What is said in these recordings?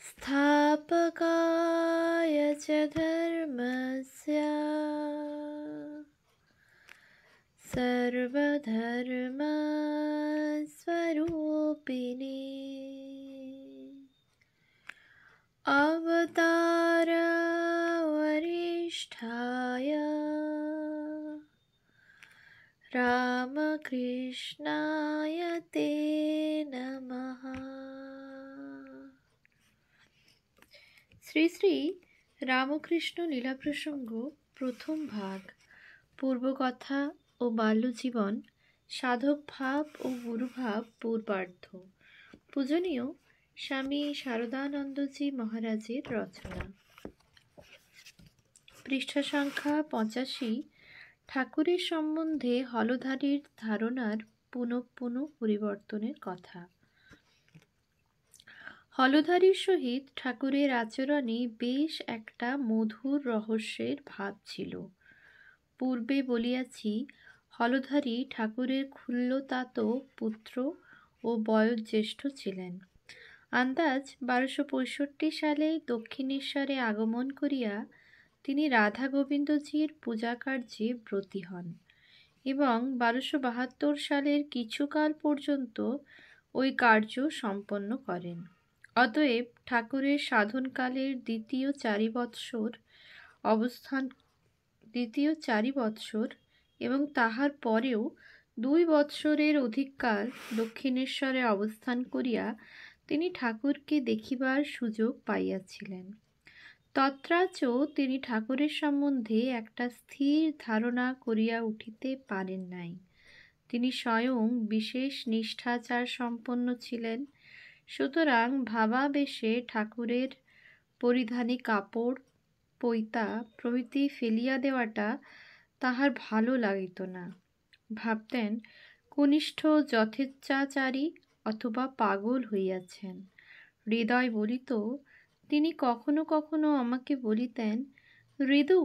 स्थापकाय च धर्मस्य सर्वधर्मस्वरूपिणे अवतार वरिष्ठाय रामकृष्णाय ते नमः। শ্রী শ্রী রামকৃষ্ণ লীলা প্রসঙ্গ প্রথম ভাগ, পূর্বকথা ও বাল্যজীবন, সাধক ভাব ও গুরুভাব পূর্বার্ধ। পূজনীয় স্বামী শারদানন্দজি মহারাজের রচনা। পৃষ্ঠা সংখ্যা 85। ঠাকুরের সম্বন্ধে হলধারীর ধারণার পুনঃ পরিবর্তনের কথা। হলধারীর সহিত ঠাকুরের আচরণে বেশ একটা মধুর রহস্যের ভাব ছিল। পূর্বে বলিয়াছি, হলধারী ঠাকুরের ক্ষুল্লতাত পুত্র ও বয়োজ্যেষ্ঠ ছিলেন। আন্দাজ 1265 সালে দক্ষিণেশ্বরে আগমন করিয়া তিনি রাধা গোবিন্দজির পূজাকার্যে ব্রতী হন এবং 1272 সালের কিছুকাল পর্যন্ত ওই কার্য সম্পন্ন করেন। অতএব ঠাকুরের সাধনকালের দ্বিতীয় 4 বৎসর এবং তাহার পরেও 2 বৎসরের অধিককাল দক্ষিণেশ্বরে অবস্থান করিয়া তিনি ঠাকুরকে দেখিবার সুযোগ পাইয়াছিলেন। তত্রাচ তিনি ঠাকুরের সম্বন্ধে একটা স্থির ধারণা করিয়া উঠিতে পারেন নাই। তিনি স্বয়ং বিশেষ নিষ্ঠাচার সম্পন্ন ছিলেন, সুতরাং ভাবাবেশে ঠাকুরের পরিধানী কাপড়, পৈতা প্রভৃতি ফেলিয়া দেওয়াটা তাহার ভালো লাগিত না। ভাবতেন কনিষ্ঠ যথেচ্ছাচারী অথবা পাগল হইয়াছেন। হৃদয় বলিত, তিনি কখনো কখনো আমাকে বলিতেন, হৃদু,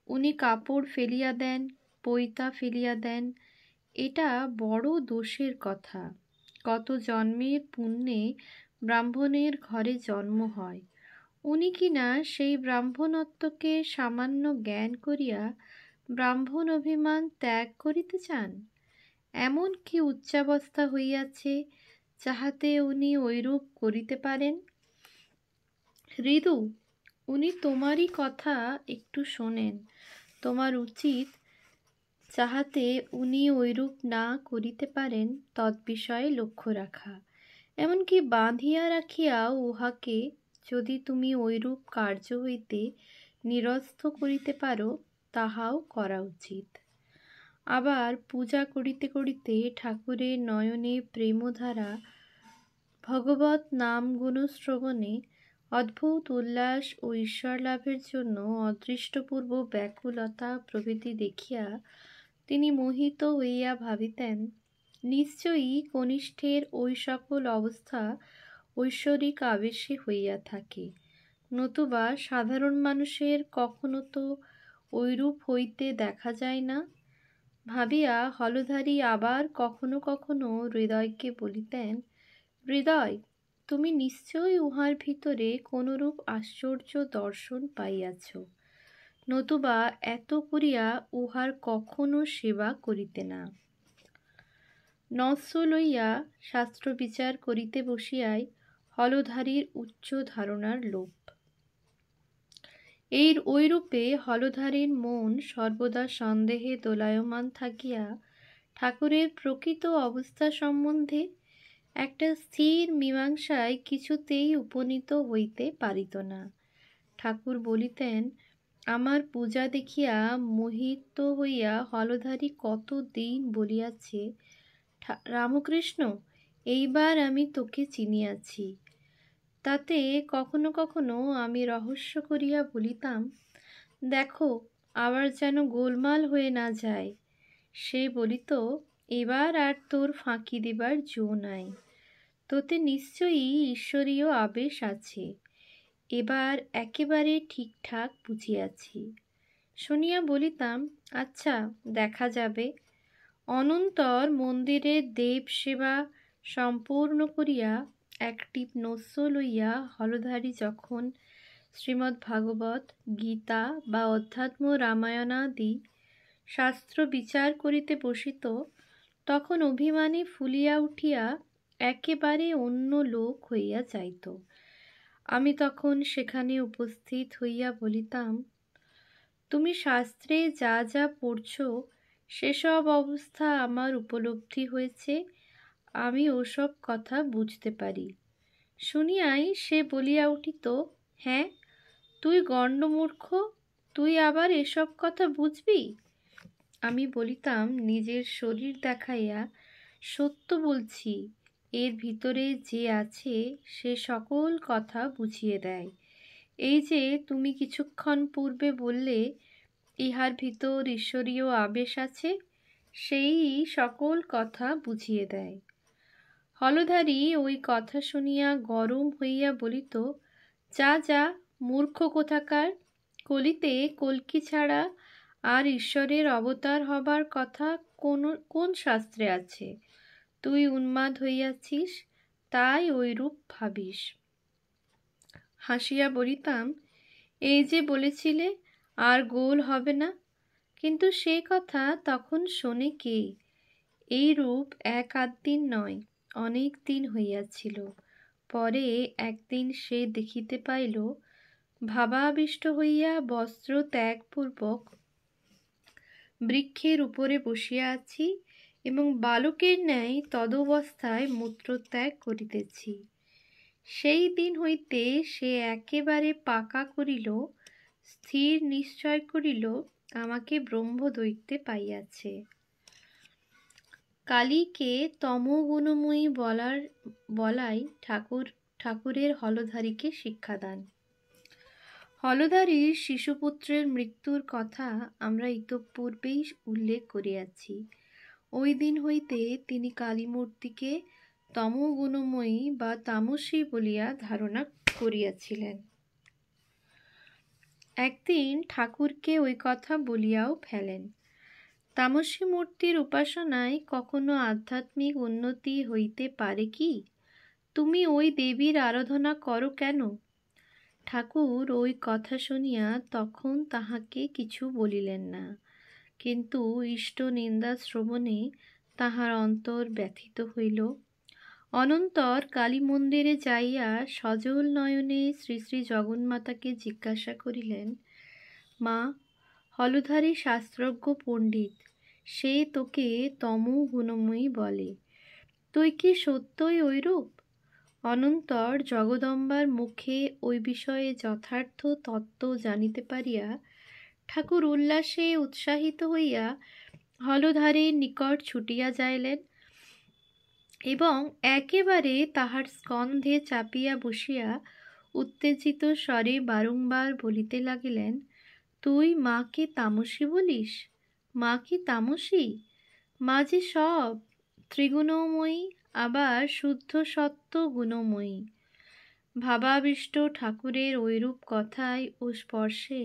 উনি কাপড় ফেলিয়া দেন, পৈতা ফেলিয়া দেন, এটা বড় দোষের কথা। কত জন্মের পুণ্যে ব্রাহ্মণের ঘরে জন্ম হয়, উনি কিনা সেই ব্রাহ্মণত্বকে সামান্য জ্ঞান করিয়া ব্রাহ্মণ অভিমান ত্যাগ করিতে চান? এমন কি উচ্চাবস্থা হইয়াছে যাহাতে উনি ঐরূপ করিতে পারেন? হৃদু, উনি তোমারই কথা একটু শোনেন। তোমার উচিত যাহাতে উনি ঐরূপ না করিতে পারেন তদ্বিষয়ে লক্ষ্য রাখা। এমনকি বাঁধিয়া রাখিয়াও উহাকে যদি তুমি ঐরূপ কার্য হইতে নিরস্ত করিতে পারো, তাহাও করা উচিত। আবার পূজা করিতে করিতে ঠাকুরের নয়নে প্রেমধারা, ভগবৎ নাম গুণশ্রবণে অদ্ভুত উল্লাস ও ঈশ্বর লাভের জন্য অদৃষ্টপূর্ব ব্যাকুলতা প্রভৃতি দেখিয়া তিনি মোহিত হইয়া ভাবিতেন, নিশ্চয়ই কনিষ্ঠের ওই সকল অবস্থা ঐশ্বরিক আবেশে হইয়া থাকে, নতুবা সাধারণ মানুষের কখনো তো ঐরূপ হইতে দেখা যায় না। ভাবিয়া হলধারী আবার কখনো কখনো হৃদয়কে বলিতেন, হৃদয়, তুমি নিশ্চয়ই উহার ভিতরে কোনরূপ আশ্চর্য দর্শন পাইয়াছ, নতুবা এত করিয়া উহার কখনো সেবা করিতে না। নস্য লইয়া শাস্ত্র বিচার করিতে বসিয়াই হলধারীর উচ্চ ধারণার লোপ। ঐরূপে হলধারীর মন সর্বদা সন্দেহে দোলায়মান থাকিয়া ঠাকুরের প্রকৃত অবস্থা সম্বন্ধে একটা স্থির মীমাংসায় কিছুতেই উপনীত হইতে পারিত না। ঠাকুর বলিতেন, আমার পূজা দেখিয়া মোহিত হইয়া হলধারী কত দিন বলিয়াছে, রামকৃষ্ণ, এইবার আমি তোকে চিনিয়াছি। তাতে কখনো কখনো আমি রহস্য করিয়া বলিতাম, দেখো আবার যেন গোলমাল হয়ে না যায়। সে বলিত, এবার আর তোর ফাঁকি দিবার জো নাই, তোতে নিশ্চয়ই ঈশ্বরীয় আবেশ আছে, এবার একেবারে ঠিকঠাক বুঝিয়াছি। শুনিয়া বলিতাম, আচ্ছা দেখা যাবে। অনন্তর মন্দিরের দেব সেবা সম্পূর্ণ করিয়া একটি নস্য লইয়া হলধারী যখন শ্রীমদ্ ভাগবত, গীতা বা অধ্যাত্ম রামায়ণাদি শাস্ত্র বিচার করিতে বসিত, তখন অভিমানে ফুলিয়া উঠিয়া একেবারে অন্য লোক হইয়া যাইত। আমি তখন সেখানে উপস্থিত হইয়া বলিতাম, তুমি শাস্ত্রে যা যা পড়ছ সেসব অবস্থা আমার উপলব্ধি হয়েছে, আমি ওসব কথা বুঝতে পারি। শুনিয়াই সে বলিয়া উঠিত, হ্যাঁ, তুই গণ্ডমূর্খ, তুই আবার এসব কথা বুঝবি? আমি বলিতাম, নিজের শরীর দেখাইয়া সত্য বলছি, এর ভিতরে যে আছে সে সকল কথা বুঝিয়ে দেয়। এই যে তুমি কিছুক্ষণ পূর্বে বললে ইহার ভিতর ঈশ্বরীয় আবেশ আছে, সেই সকল কথা বুঝিয়ে দেয়। হলধারী ওই কথা শুনিয়া গরম হইয়া বলিত, যা যা মূর্খ কোথাকার, কলিতে কল্কি ছাড়া আর ঈশ্বরের অবতার হবার কথা কোন শাস্ত্রে আছে? তুই উন্মাদ হইয়াছিস, তাই ঐরূপ ভাবিস। হাসিয়া বলিতাম, এই যে বলেছিলে আর গোল হবে না, কিন্তু সে কথা তখন শোনে কে? এই রূপ এক আধ দিন নয়, অনেক দিন হইয়াছিল। পরে একদিন সে দেখিতে পাইল, ভাবাবিষ্ট হইয়া বস্ত্র ত্যাগপূর্বক বৃক্ষের উপরে বসিয়া আছি এবং বালকের ন্যায় তদবস্থায় মূত্রত্যাগ করিতেছি। সেই দিন হইতে সে একেবারে পাকা করিল, স্থির নিশ্চয় করিল, আমাকে ব্রহ্মদৈত্যে পাইয়াছে। কালীকে তমগুণময়ী বলাই ঠাকুরের হলধারীকে শিক্ষাদান। হলধারীর শিশুপুত্রের মৃত্যুর কথা আমরা ইতঃপূর্বেই উল্লেখ করিয়াছি। ওই দিন হইতে তিনি কালীমূর্তিকে তমগুণময়ী বা তামসী বলিয়া ধারণা করিয়াছিলেন। একদিন ঠাকুরকে ওই কথা বলিয়াও ফেলেন। তামসী মূর্তির উপাসনায় কখনো আধ্যাত্মিক উন্নতি হইতে পারে কি? তুমি ওই দেবীর আরাধনা করো কেন? ঠাকুর ওই কথা শুনিয়া তখন তাহাকে কিছু বলিলেন না, কিন্তু ইষ্ট নিন্দা শ্রবণে তাহার অন্তর ব্যথিত হইল। অনন্তর কালী মন্দিরে যাইয়া সজল নয়নে শ্রী শ্রী জগন্মাতাকে জিজ্ঞাসা করিলেন, মা, হলধারী শাস্ত্রজ্ঞ পণ্ডিত, সে তোকে তমগুণময়ী বলে, তুই কি সত্যই ঐরূপ? অনন্তর জগদম্বার মুখে ওই বিষয়ে যথার্থ তত্ত্ব জানিতে পারিয়া ঠাকুর উল্লাসে উৎসাহিত হইয়া হলধারীর নিকট ছুটিয়া যাইলেন এবং একেবারে তাহার স্কন্ধে চাপিয়া বসিয়া উত্তেজিত স্বরে বারংবার বলিতে লাগিলেন, তুই মাকে তামসী বলিস? মা কি তামসী? মা যে সব ত্রিগুণময়ী, আবার শুদ্ধ সত্য গুণময়ী। ভাবাবিষ্ট ঠাকুরের ঐরূপ কথায় ও স্পর্শে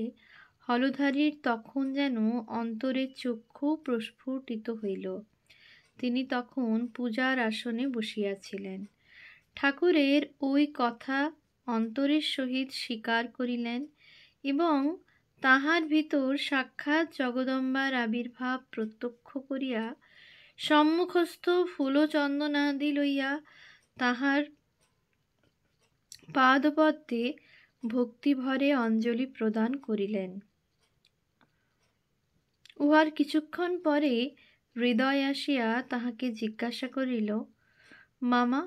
হলধারীর তখন যেন অন্তরের চক্ষু প্রস্ফুটিত হইল। তিনি তখন পূজার আসনে বসিয়াছিলেন। ঠাকুরের ওই কথা অন্তরের সহিত স্বীকার করিলেন এবং তাহার ভিতর সাক্ষাৎ জগদম্বার আবির্ভাব প্রত্যক্ষ করিয়া সম্মুখস্থ ফুলচন্দনাদি লইয়া তাহার পাদপদ্মে ভক্তিভরে অঞ্জলি প্রদান করিলেন। উহার কিছুক্ষণ পরে হৃদয় আসিয়া তাহাকে জিজ্ঞাসা করিল, মামা,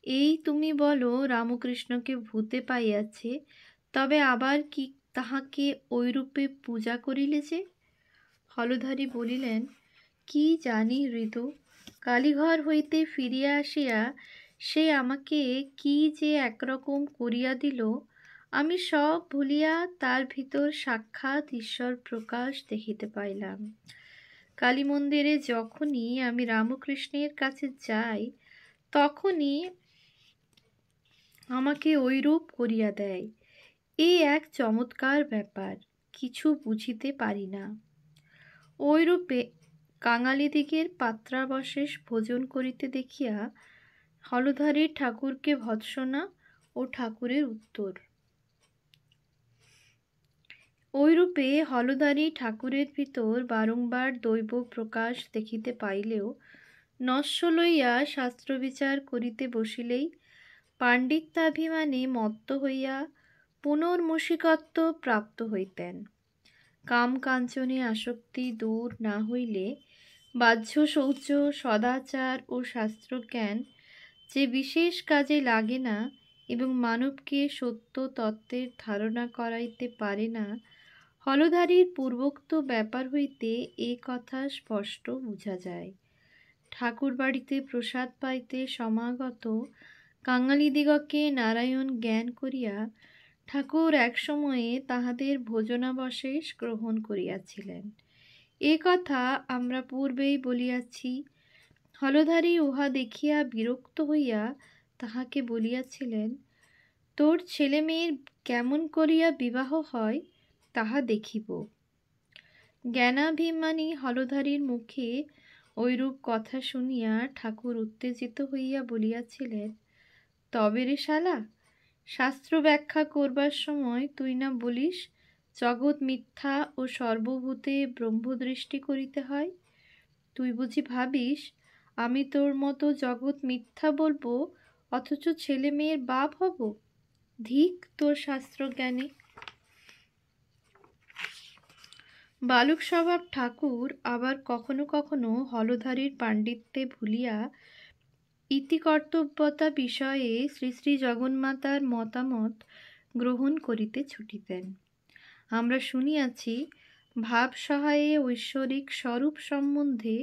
এই তুমি বলো রামকৃষ্ণকে ভূতে পাইয়াছে, তবে আবার কি তাহাকে ঐরূপে পূজা করিলে যে? হলধারী বলিলেন, কি জানি হৃদু, কালীঘর হইতে ফিরিয়া আসিয়া সে আমাকে কি যে একরকম করিয়া দিল, আমি সব ভুলিয়া তার ভিতর সাক্ষাৎ ঈশ্বর প্রকাশ দেখিতে পাইলাম। কালী মন্দিরে যখনই আমি রামকৃষ্ণের কাছে যাই, তখনই আমাকে ঐরূপ করিয়া দেয়। এই এক চমৎকার ব্যাপার, কিছু বুঝিতে পারি না। ঐরূপে কাঙালিদিগের পাত্রাবশেষ ভোজন করিতে দেখিয়া হলধারীর ঠাকুরকে ভৎসনা ও ঠাকুরের উত্তর। ঐরূপে হলধারী ঠাকুরের ভিতর বারংবার দৈব প্রকাশ দেখিতে পাইলেও নস্য লইয়া শাস্ত্রবিচার করিতে বসিলেই পাণ্ডিত্যাভিমানে মত্ত হইয়া পুনর্মূষিকত্ব প্রাপ্ত হইতেন। কাম কাঞ্চনে আসক্তি দূর না হইলে বাহ্য শৌচ, সদাচার ও শাস্ত্রজ্ঞান যে বিশেষ কাজে লাগে না এবং মানবকে সত্য তত্ত্বের ধারণা করাইতে পারে না, হলধারীর পূর্বোক্ত ব্যাপার হইতে এ কথা স্পষ্ট বুঝা যায়। ঠাকুর বাড়িতে প্রসাদ পাইতে সমাগত কাঙালিদিগকে নারায়ণ জ্ঞান করিয়া ঠাকুর এক সময়ে তাহাদের ভোজনাবশেষ গ্রহণ করিয়াছিলেন। এ কথা আমরা পূর্বেই বলিয়াছি। হলধারী উহা দেখিয়া বিরক্ত হইয়া তাহাকে বলিয়াছিলেন, তোর ছেলে মেয়ের কেমন করিয়া বিবাহ হয় তাহা দেখিব। জ্ঞানাভিমানী হলধারীর মুখে ঐরূপ কথা শুনিয়া ঠাকুর উত্তেজিত হইয়া বলিয়াছিলেন, তবে রে শালা, শাস্ত্র ব্যাখ্যা করবার সময় তুই না বলিস জগৎ মিথ্যা ও সর্বভূতে ব্রহ্মদৃষ্টি করিতে হয়? তুই বুঝি ভাবিস আমি তোর মতো জগৎ মিথ্যা বলবো অথচ ছেলে মেয়ের বাপ হব? ধিক তোর শাস্ত্রজ্ঞানে। বালক স্বভাব ঠাকুর আবার কখনো কখনো হলধারীর পাণ্ডিত্যে ভুলিয়া ইতিকর্তব্যতা বিষয়ে শ্রী শ্রী জগন্মাতার মতামত গ্রহণ করিতে ছুটিতেন। আমরা শুনিয়াছি, ভাব সহায়ে ঐশ্বরিক স্বরূপ সম্বন্ধে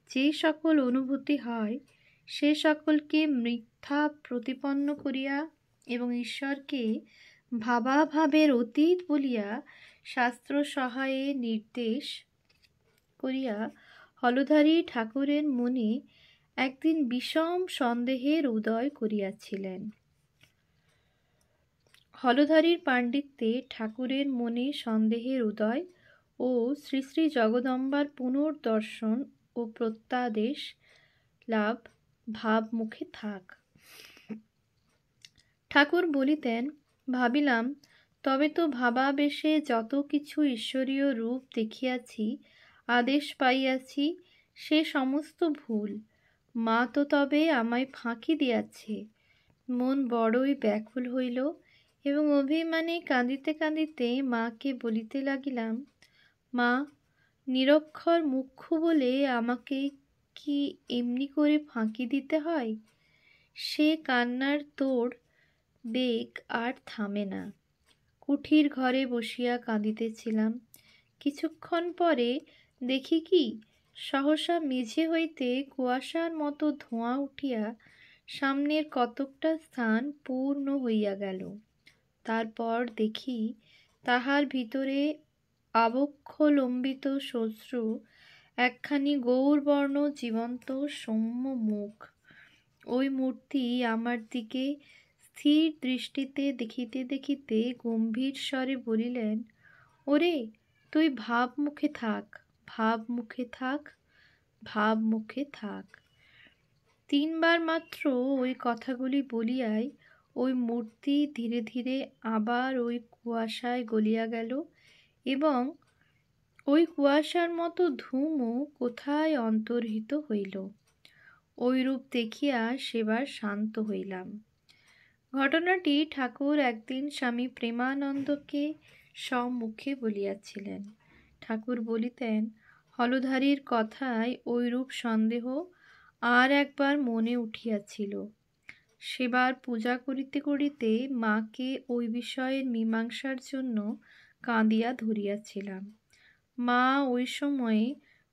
যে সকল অনুভূতি হয় সে সকলকে মিথ্যা প্রতিপন্ন করিয়া এবং ঈশ্বরকে ভাবাভাবের অতীত বলিয়া শাস্ত্র সহায়ে নির্দেশ করিয়া হলধারী ঠাকুরের মনে একদিন বিষম সন্দেহের উদয় করিয়াছিলেন। হলধারীর পাণ্ডিত্যে ঠাকুরের মনে সন্দেহের উদয় ও শ্রী শ্রী জগদম্বার পুনর্দর্শন ও প্রত্যাদেশ লাভ ভাব মুখে থাক। ঠাকুর বলিতেন, ভাবিলাম তবে তো ভাবাবেশে যত কিছু ঈশ্বরীয় রূপ দেখিয়াছি, আদেশ পাইয়াছি, সে সমস্ত ভুল। মা তো তবে আমায় ফাঁকি দিয়াছে। মন বড়ই ব্যাকুল হইল এবং অভিমানে কাঁদিতে কাঁদিতে মাকে বলিতে লাগিলাম, মা, নিরক্ষর মুখ্য বলে আমাকে কি এমনি করে ফাঁকি দিতে হয়? সে কান্নার তোড় বেগ আর থামে না। কুঠির ঘরে বসিয়া কাঁদিতেছিলাম। কিছুক্ষণ পরে দেখি কি, সহসা মেঝে হইতে কুয়াশার মতো ধোঁয়া উঠিয়া সামনের কতকটা স্থান পূর্ণ হইয়া গেল। তারপর দেখি তাহার ভিতরে আবক্ষলম্বিত শ্বশ্রু একখানি গৌরবর্ণ জীবন্ত সৌম্য মুখ। ওই মূর্তি আমার দিকে স্থির দৃষ্টিতে দেখিতে দেখিতে গম্ভীর স্বরে বলিলেন, ওরে, তুই ভাব মুখে থাক, ভাব মুখে থাক, ভাব মুখে থাক। 3 বার মাত্র ওই কথাগুলি বলিয়াই ওই মূর্তি ধীরে ধীরে আবার ওই কুয়াশায় গলিয়া গেল এবং ওই কুয়াশার মতো ধূমও কোথায় অন্তর্হিত হইল। ওই রূপ দেখিয়া সেবার শান্ত হইলাম। ঘটনাটি ঠাকুর একদিন স্বামী প্রেমানন্দকে সম্মুখে বলিয়াছিলেন। ঠাকুর বলিতেন, হলধারীর কথায় ঐরূপ সন্দেহ আর একবার মনে উঠিয়াছিল। সেবার পূজা করিতে করিতে মাকে ওই বিষয়ের মীমাংসার জন্য কাঁদিয়া ধরিয়াছিলাম। মা ওই সময়ে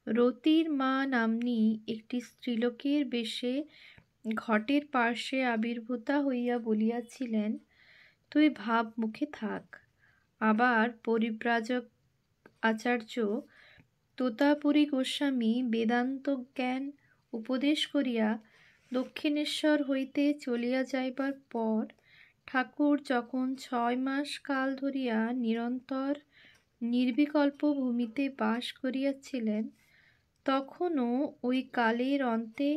রতির মা নাম্নী একটি স্ত্রীলোকের বেশে ঘটের পার্শ্বে আবির্ভূতা হইয়া বলিয়াছিলেন, তুই ভাব মুখে থাক। আবার পরিব্রাজক আচার্য তোতাপুরী গোস্বামী বেদান্ত জ্ঞান উপদেশ করিয়া দক্ষিণেশ্বর হইতে চলিয়া যাইবার পর ঠাকুর যখন 6 মাস কাল ধরিয়া নিরন্তর নির্বিকল্প ভূমিতে বাস করিয়াছিলেন, তখনও ওই কালের অন্তে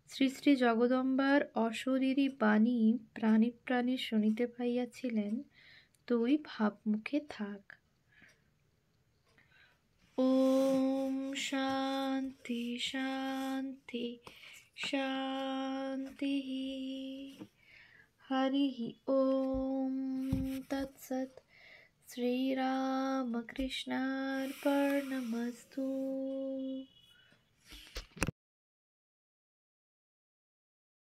শ্রী শ্রী জগদম্বার অশরীরী বাণী প্রাণী প্রাণী শুনিতে পাইয়াছিলেন, তুই ভাবমুখে থাক। ওম শান্তি শান্তি শান্তি। হরি ওম তৎসৎ। শ্রীরামকৃষ্ণার্পণমস্তু।